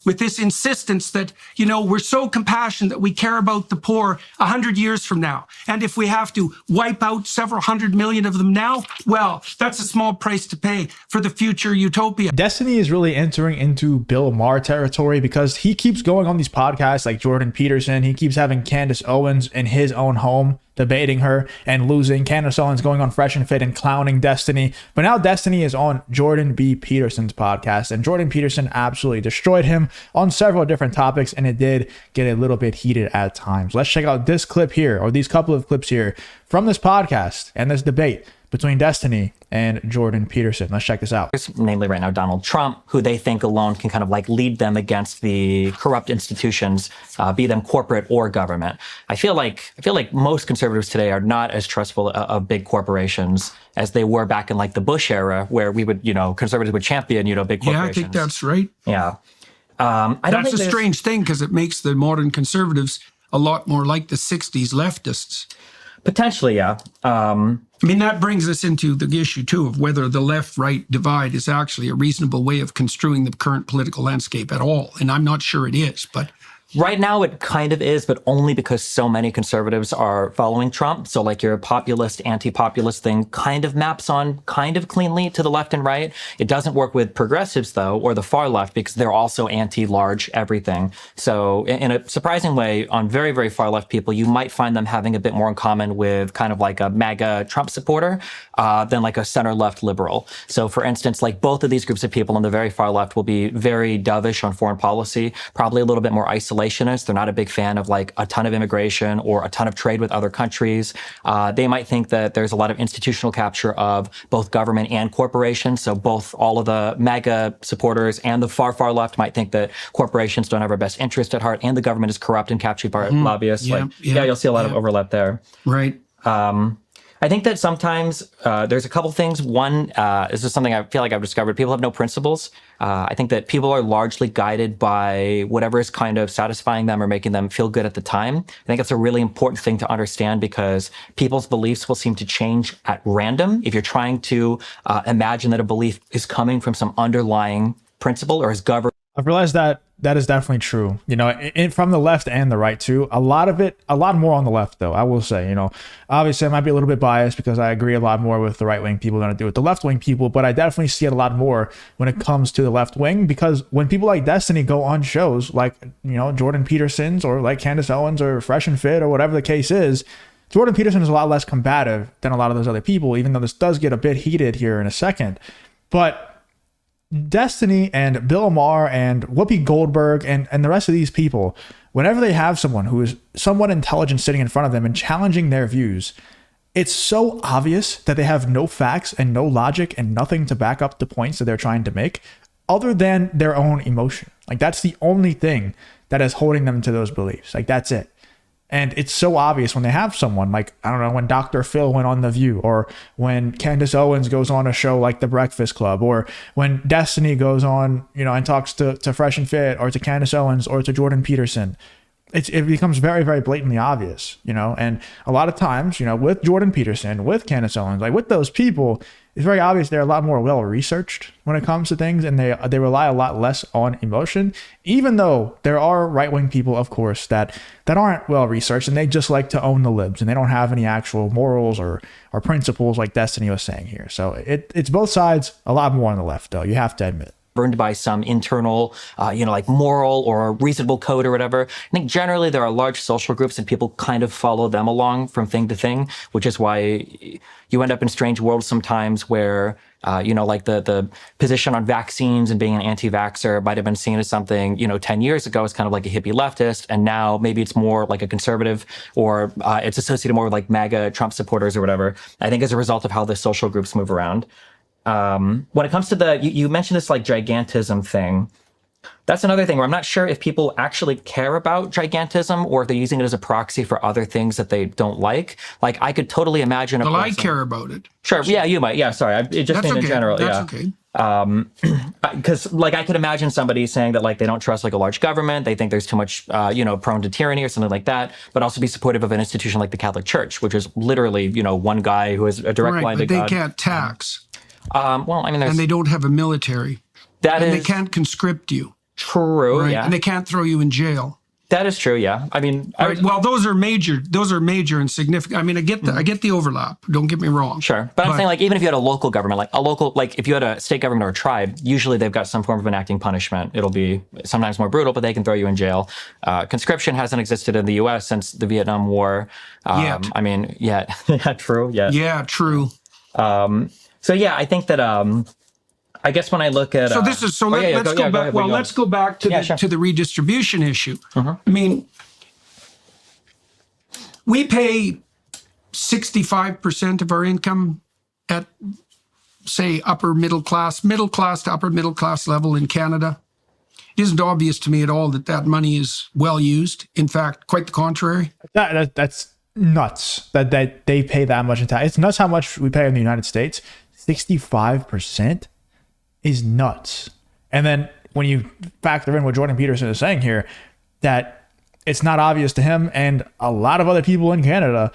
with this insistence that, we're so compassionate that we care about the poor 100 years from now. And if we have to wipe out several 100 million of them now, well, that's a small price to pay for the future utopia. Destiny is really entering into Bill Maher territory because he keeps going on these podcasts like Jordan Peterson. He keeps having Candace Owens in his own home, debating her and losing. Candace Owens going on Fresh and Fit and clowning Destiny. But now Destiny is on Jordan B. Peterson's podcast, and Jordan Peterson absolutely destroyed him on several different topics, and it did get a little bit heated at times. Let's check out this clip here, or these couple of clips here from this podcast and this debate between Destiny and Jordan Peterson. Let's check this out. Namely right now, Donald Trump, who they think alone can kind of like lead them against the corrupt institutions, be them corporate or government. I feel like most conservatives today are not as trustful of big corporations as they were back in like the Bush era, where we would, conservatives would champion, big corporations. Yeah, I think that's right. Yeah. That's a strange thing because it makes the modern conservatives a lot more like the 60s leftists. Potentially, yeah. That brings us into the issue, too, of whether the left-right divide is actually a reasonable way of construing the current political landscape at all. And I'm not sure it is, but... Right now, it kind of is, but only because so many conservatives are following Trump. So like your populist, anti-populist thing kind of maps on kind of cleanly to the left and right. It doesn't work with progressives, though, or the far left, because they're also anti-large everything. So in a surprising way, on very, very far left people, you might find them having a bit more in common with kind of like a MAGA Trump supporter than like a center-left liberal. So for instance, like both of these groups of people on the very far left will be very dovish on foreign policy, probably a little bit more isolated. They're not a big fan of like a ton of immigration or a ton of trade with other countries. They might think that there's a lot of institutional capture of both government and corporations. So both all of the MAGA supporters and the far, far left might think that corporations don't have our best interest at heart and the government is corrupt and captured by lobbyists. Yeah, you'll see a lot of overlap there. Right. I think that sometimes there's a couple things. One, this is something I feel like I've discovered. People have no principles. I think that people are largely guided by whatever is kind of satisfying them or making them feel good at the time. I think that's a really important thing to understand because people's beliefs will seem to change at random. If you're trying to imagine that a belief is coming from some underlying principle or is governed. I've realized that is definitely true, from the left and the right too. A lot more on the left though, I will say, obviously I might be a little bit biased because I agree a lot more with the right wing people than I do with the left wing people, but I definitely see it a lot more when it comes to the left wing because when people like Destiny go on shows like, Jordan Peterson's or like Candace Owens or Fresh and Fit or whatever the case is, Jordan Peterson is a lot less combative than a lot of those other people, even though this does get a bit heated here in a second. But Destiny and Bill Maher and Whoopi Goldberg and the rest of these people, whenever they have someone who is somewhat intelligent sitting in front of them and challenging their views, it's so obvious that they have no facts and no logic and nothing to back up the points that they're trying to make other than their own emotion. Like that's the only thing that is holding them to those beliefs. Like that's it. And it's so obvious when they have someone like, I don't know, when Dr. Phil went on The View, or when Candace Owens goes on a show like The Breakfast Club, or when Destiny goes on, and talks to Fresh and Fit, or to Candace Owens, or to Jordan Peterson. It becomes very, very blatantly obvious, and a lot of times, with Jordan Peterson, with Candace Owens, like with those people, it's very obvious they're a lot more well-researched when it comes to things, and they rely a lot less on emotion, even though there are right-wing people, of course, that aren't well-researched, and they just like to own the libs, and they don't have any actual morals or principles like Destiny was saying here. So it's both sides, a lot more on the left, though, you have to admit. Burned by some internal, like moral or reasonable code or whatever. I think generally there are large social groups and people kind of follow them along from thing to thing, which is why you end up in strange worlds sometimes where, like the position on vaccines and being an anti-vaxxer might have been seen as something, 10 years ago as kind of like a hippie leftist. And now maybe it's more like a conservative or it's associated more with like MAGA Trump supporters or whatever. I think as a result of how the social groups move around. When it comes to you mentioned this like gigantism thing. That's another thing where I'm not sure if people actually care about gigantism or if they're using it as a proxy for other things that they don't like. Like I could totally imagine a person. I care about it. Sure. Yeah, you might. Yeah, sorry. It just meant in general. That's okay. Because like I could imagine somebody saying that like they don't trust like a large government, they think there's too much prone to tyranny or something like that, but also be supportive of an institution like the Catholic Church, which is literally one guy who has a direct line to God. But they can't tax. Well, I mean, and they don't have a military. They can't conscript you. True. right? Yeah. And they can't throw you in jail. That is true. Yeah. I mean, Right. Well, those are major and significant. I mean, I get the overlap. Don't get me wrong. sure. But I'm saying, like, even if you had a local government, like if you had a state government or a tribe, usually they've got some form of enacting punishment. It'll be sometimes more brutal, but they can throw you in jail. Conscription hasn't existed in the U.S. since the Vietnam War. Yet. I mean, yeah, true. Yeah. Yeah, true. So yeah, I think that I guess when I look at So this is so. Let's go back. Well, let's go back to to the redistribution issue. I mean, we pay 65% of our income at, say, upper middle class to upper middle class level in Canada. It isn't obvious to me at all that money is well used. In fact, quite the contrary. That's nuts that they pay that much in tax. It's nuts how much we pay in the United States. 65% is nuts. And then when you factor in what Jordan Peterson is saying here, that it's not obvious to him and a lot of other people in Canada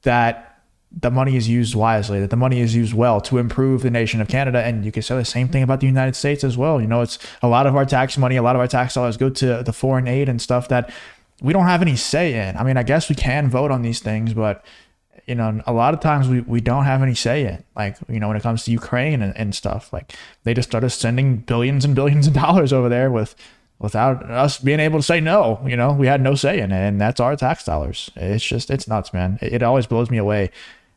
that the money is used wisely, that the money is used well to improve the nation of Canada. And you can say the same thing about the United States as well. You know, it's a lot of our tax money, a lot of our tax dollars go to the foreign aid and stuff that we don't have any say in. I mean, I guess we can vote on these things, but you know, a lot of times we don't have any say in, like, you know, when it comes to Ukraine and stuff, like they just started sending billions and billions of dollars over there without us being able to say no. You know, we had no say in it, and that's our tax dollars. It's nuts, man. It always blows me away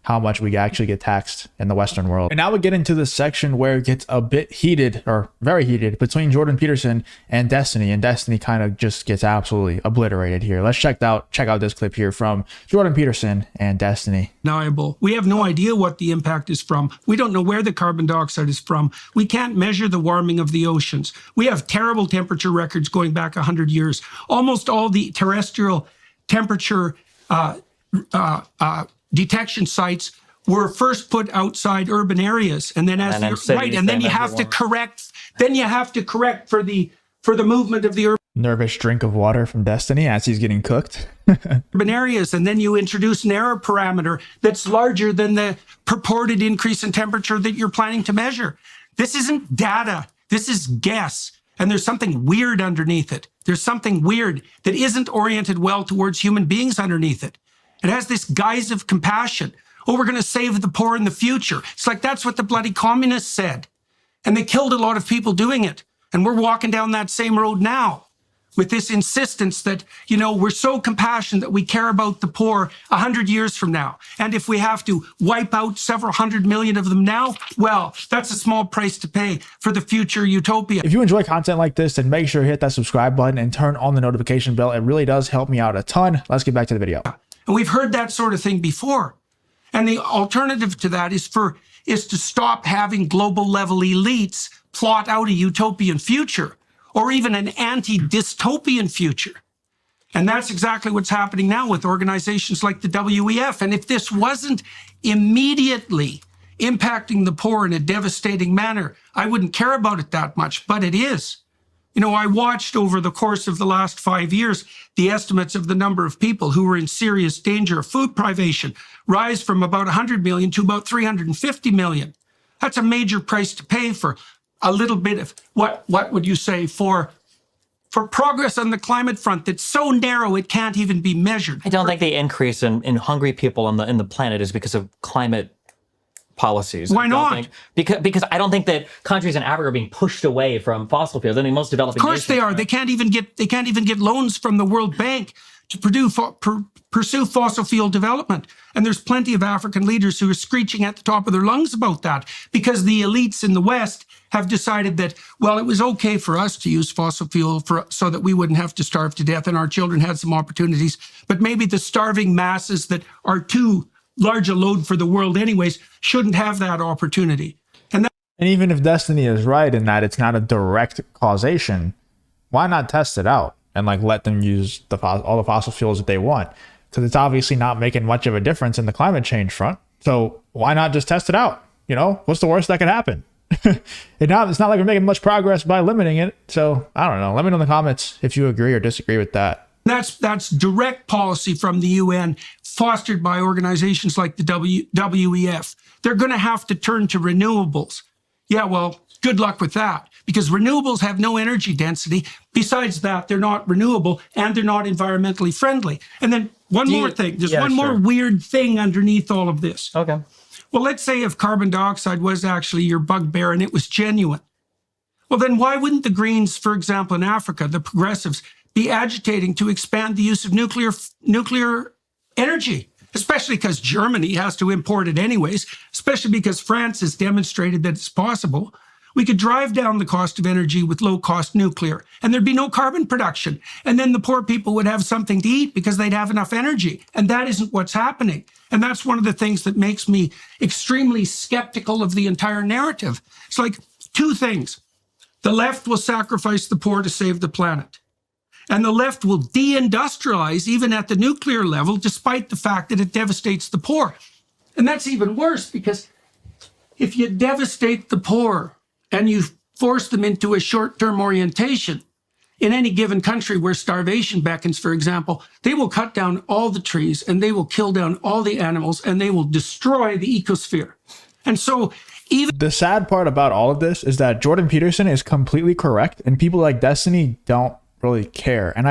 how much we actually get taxed in the Western world. And now we get into the section where it gets a bit heated, or very heated, between Jordan Peterson and Destiny. And Destiny kind of just gets absolutely obliterated here. Let's check out this clip here from Jordan Peterson and Destiny. Deniable. We have no idea what the impact is from. We don't know where the carbon dioxide is from. We can't measure the warming of the oceans. We have terrible temperature records going back 100 years. Almost all the terrestrial temperature detection sites were first put outside urban areas, and then then you have to correct. Then you have to correct for the movement of the Nervous drink of water from Destiny as he's getting cooked. urban areas, and then you introduce an error parameter that's larger than the purported increase in temperature that you're planning to measure. This isn't data. This is guess. And there's something weird underneath it. There's something weird that isn't oriented well towards human beings underneath it. It has this guise of compassion. Oh, we're going to save the poor in the future. It's like that's what the bloody communists said. And they killed a lot of people doing it. And we're walking down that same road now with this insistence that, you know, we're so compassionate that we care about the poor 100 years from now. And if we have to wipe out several 100 million of them now, well, that's a small price to pay for the future utopia. If you enjoy content like this, then make sure to hit that subscribe button and turn on the notification bell. It really does help me out a ton. Let's get back to the video. And we've heard that sort of thing before. And the alternative to that is to stop having global level elites plot out a utopian future or even an anti-dystopian future. And that's exactly what's happening now with organizations like the WEF. And if this wasn't immediately impacting the poor in a devastating manner, I wouldn't care about it that much, but it is. You know, I watched over the course of the last 5 years, the estimates of the number of people who were in serious danger of food privation rise from about 100 million to about 350 million. That's a major price to pay for a little bit of, what would you say, for progress on the climate front that's so narrow it can't even be measured. I don't think the increase in hungry people on the planet is because of climate policies. Why not? Because I don't think that countries in Africa are being pushed away from fossil fuels. I mean, most developing Of course nations they are. They can't even get loans from the World Bank to pursue fossil fuel development. And there's plenty of African leaders who are screeching at the top of their lungs about that because the elites in the West have decided that, well, it was okay for us to use fossil fuel so that we wouldn't have to starve to death and our children had some opportunities. But maybe the starving masses that are too large a load for the world anyways shouldn't have that opportunity. And even if Destiny is right in that it's not a direct causation, why not test it out and like let them use all the fossil fuels that they want? Because it's obviously not making much of a difference in the climate change front. So why not just test it out? You know, what's the worst that could happen? It's not like we're making much progress by limiting it. So I don't know. Let me know in the comments if you agree or disagree with that. That's direct policy from the UN, fostered by organizations like the WEF. They're going to have to turn to renewables. Yeah, well, good luck with that, because renewables have no energy density. Besides that, they're not renewable and they're not environmentally friendly. And then one more thing, there's one more weird thing underneath all of this. Okay. Well, let's say if carbon dioxide was actually your bugbear and it was genuine. Well, then why wouldn't the Greens, for example, in Africa, the progressives, be agitating to expand the use of nuclear energy? Especially because Germany has to import it anyways, especially because France has demonstrated that it's possible. We could drive down the cost of energy with low-cost nuclear, and there'd be no carbon production. And then the poor people would have something to eat because they'd have enough energy. And that isn't what's happening. And that's one of the things that makes me extremely skeptical of the entire narrative. It's like two things. The left will sacrifice the poor to save the planet. And the left will deindustrialize even at the nuclear level, despite the fact that it devastates the poor. And that's even worse, because if you devastate the poor and you force them into a short-term orientation, in any given country where starvation beckons, for example, they will cut down all the trees and they will kill down all the animals and they will destroy the ecosphere. And so even the sad part about all of this is that Jordan Peterson is completely correct, and people like Destiny don't really care. And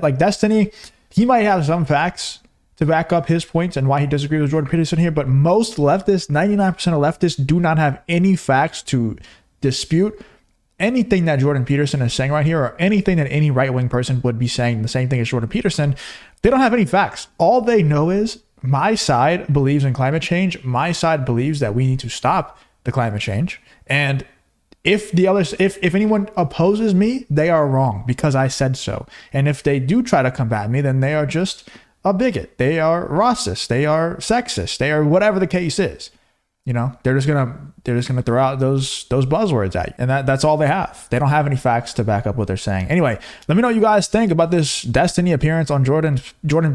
like Destiny, he might have some facts to back up his points and why he disagrees with Jordan Peterson here, but most leftists, 99% of leftists, do not have any facts to dispute anything that Jordan Peterson is saying right here, or anything that any right-wing person would be saying the same thing as Jordan Peterson. They don't have any facts. All they know is my side believes in climate change. My side believes that we need to stop the climate change. And if anyone opposes me, they are wrong because I said so. And if they do try to combat me, then they are just a bigot. They are racist. They are sexist. They are whatever the case is. You know, they're just gonna throw out those buzzwords at you, and that's all they have. They don't have any facts to back up what they're saying. Anyway, let me know what you guys think about this Destiny appearance on Jordan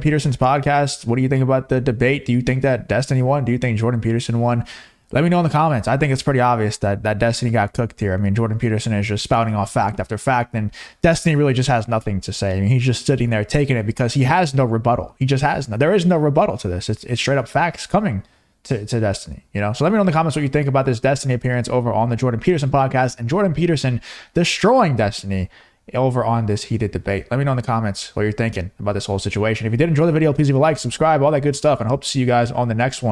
Peterson's podcast. What do you think about the debate? Do you think that Destiny won? Do you think Jordan Peterson won? Let me know in the comments. I think it's pretty obvious that Destiny got cooked here. I mean, Jordan Peterson is just spouting off fact after fact, and Destiny really just has nothing to say. I mean, he's just sitting there taking it because he has no rebuttal. He just has no. There is no rebuttal to this. It's straight up facts coming to Destiny, you know? So let me know in the comments what you think about this Destiny appearance over on the Jordan Peterson podcast, and Jordan Peterson destroying Destiny over on this heated debate. Let me know in the comments what you're thinking about this whole situation. If you did enjoy the video, please leave a like, subscribe, all that good stuff, and I hope to see you guys on the next one.